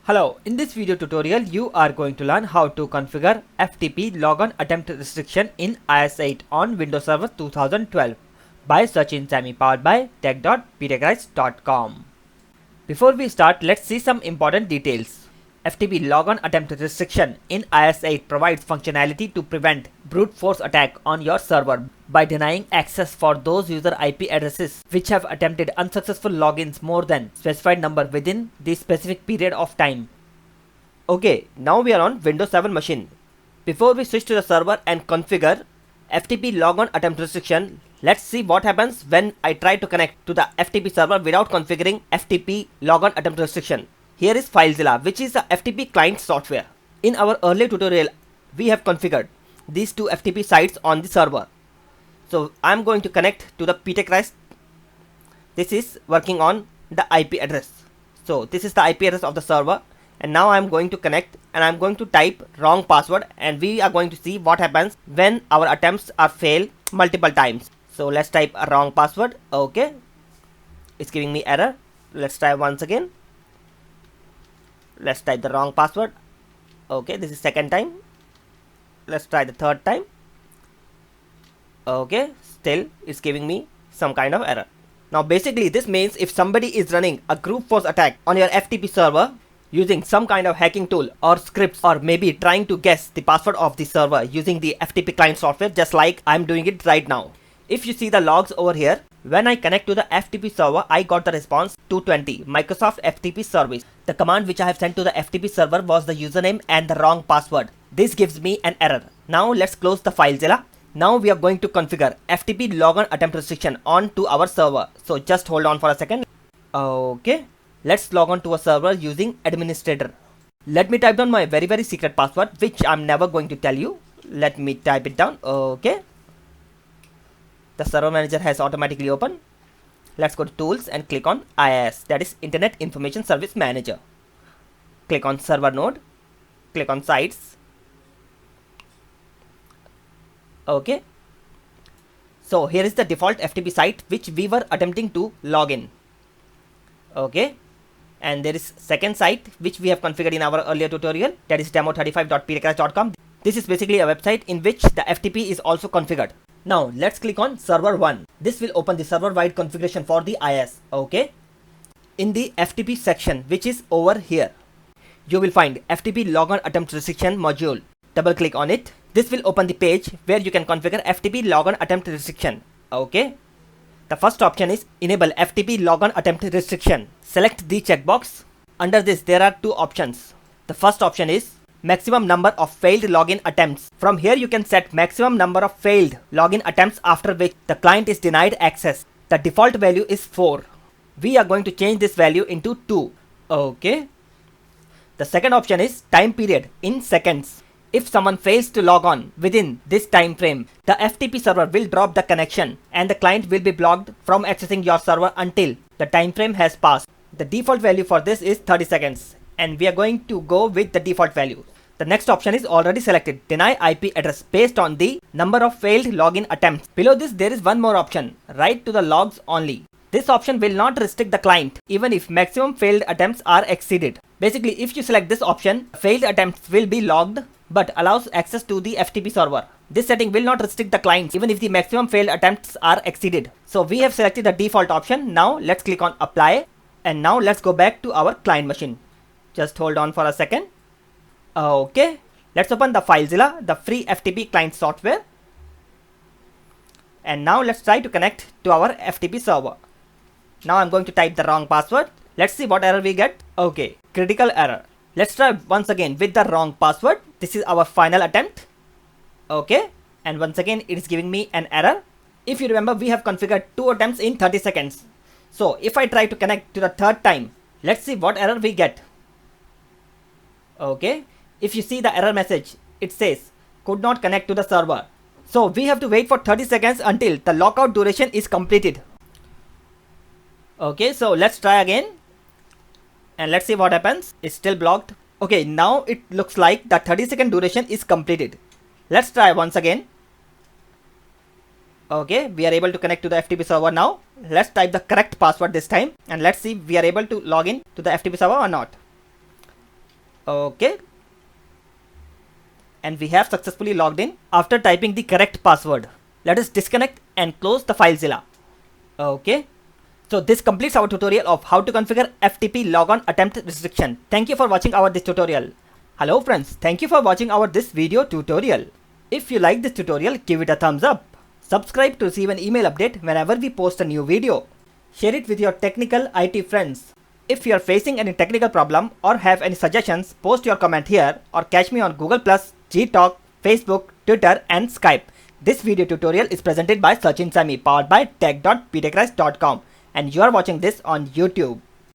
Hello, in this video tutorial you are going to learn how to configure FTP logon attempt restriction in IS8 on Windows Server 2012 by searching Sammy powered by tech.ptechguys.com. Before we start, let's see some important details. FTP logon attempt restriction in IS8 provides functionality to prevent brute force attack on your server by denying access for those user IP addresses which have attempted unsuccessful logins more than specified number within the specific period of time. Okay, now we are on Windows 7 machine. Before we switch to the server and configure FTP logon attempt restriction, let's see what happens when I try to connect to the FTP server without configuring FTP logon attempt restriction. Here is FileZilla, which is the FTP client software. In our earlier tutorial, we have configured these two FTP sites on the server. So I'm going to connect to the ptechguys. This is working on the IP address. So this is the IP address of the server, and now I'm going to connect and I'm going to type wrong password, and we are going to see what happens when our attempts are failed multiple times. So let's type a wrong password. Okay, it's giving me error. Let's try once again. Let's type the wrong password. Okay, this is second time. Let's try the third time. Okay, still it's giving me some kind of error. Now basically this means if somebody is running a brute force attack on your FTP server using some kind of hacking tool or scripts, or maybe trying to guess the password of the server using the FTP client software, just like I'm doing it right now. If you see the logs over here, when I connect to the FTP server, I got the response 220 Microsoft FTP service. The command which I have sent to the FTP server was the username and the wrong password. This gives me an error. Now let's close the FileZilla. Now we are going to configure FTP logon attempt restriction on to our server. So just hold on for a second. Okay, let's log on to a server using administrator. Let me type down my very secret password, which I'm never going to tell you. Let me type it down. Okay. The server manager has automatically opened. Let's go to tools and click on IIS, that is Internet Information Service Manager. Click on server node, click on sites. Okay. So here is the default FTP site which we were attempting to log in. Okay. And there is second site which we have configured in our earlier tutorial, that is demo35.ptechguys.com. This is basically a website in which the FTP is also configured. Now let's click on server 1. This will open the server wide configuration for the IIS. Okay. In the FTP section, which is over here, you will find FTP logon attempt restriction module. Double click on it. This will open the page where you can configure FTP logon attempt restriction. Okay. The first option is enable FTP logon attempt restriction. Select the checkbox. Under this there are two options. The first option is maximum number of failed login attempts. From here you can set maximum number of failed login attempts after which the client is denied access. The default value is 4. We are going to change this value into 2. Okay. The second option is time period in seconds. If someone fails to log on within this time frame, the FTP server will drop the connection and the client will be blocked from accessing your server until the time frame has passed. The default value for this is 30 seconds, and we are going to go with the default value. The next option is already selected, deny IP address based on the number of failed login attempts. Below this there is one more option, write to the logs only. This option will not restrict the client even if maximum failed attempts are exceeded. Basically if you select this option, failed attempts will be logged but allows access to the FTP server. This setting will not restrict the client even if the maximum failed attempts are exceeded. So we have selected the default option. Now let's click on apply, and now let's go back to our client machine. Just hold on for a second. Okay, let's open the FileZilla, the free FTP client software. And now let's try to connect to our FTP server. Now I'm going to type the wrong password. Let's see what error we get. Okay, critical error. Let's try once again with the wrong password. This is our final attempt. Okay, and once again it is giving me an error. If you remember, we have configured 2 attempts in 30 seconds. So if I try to connect to the third time, let's see what error we get. Okay, if you see the error message, it says could not connect to the server. So we have to wait for 30 seconds until the lockout duration is completed. Okay, so let's try again. And let's see what happens. It's still blocked. Okay, now it looks like the 30-second duration is completed. Let's try once again. Okay, we are able to connect to the FTP server now. Let's type the correct password this time, and let's see if we are able to log in to the FTP server or not. Okay, and we have successfully logged in after typing the correct password. Let us disconnect and close the FileZilla. Okay, so this completes our tutorial of how to configure FTP logon attempt restriction. Thank you for watching our this tutorial. Hello friends, thank you for watching our this video tutorial. If you like this tutorial, give it a thumbs up. Subscribe to receive an email update whenever we post a new video. Share it with your technical IT friends. If you are facing any technical problem or have any suggestions, post your comment here or catch me on Google+, Gtalk, Facebook, Twitter and Skype. This video tutorial is presented by Sachin Sami, powered by tech.btechrise.com, and you are watching this on YouTube.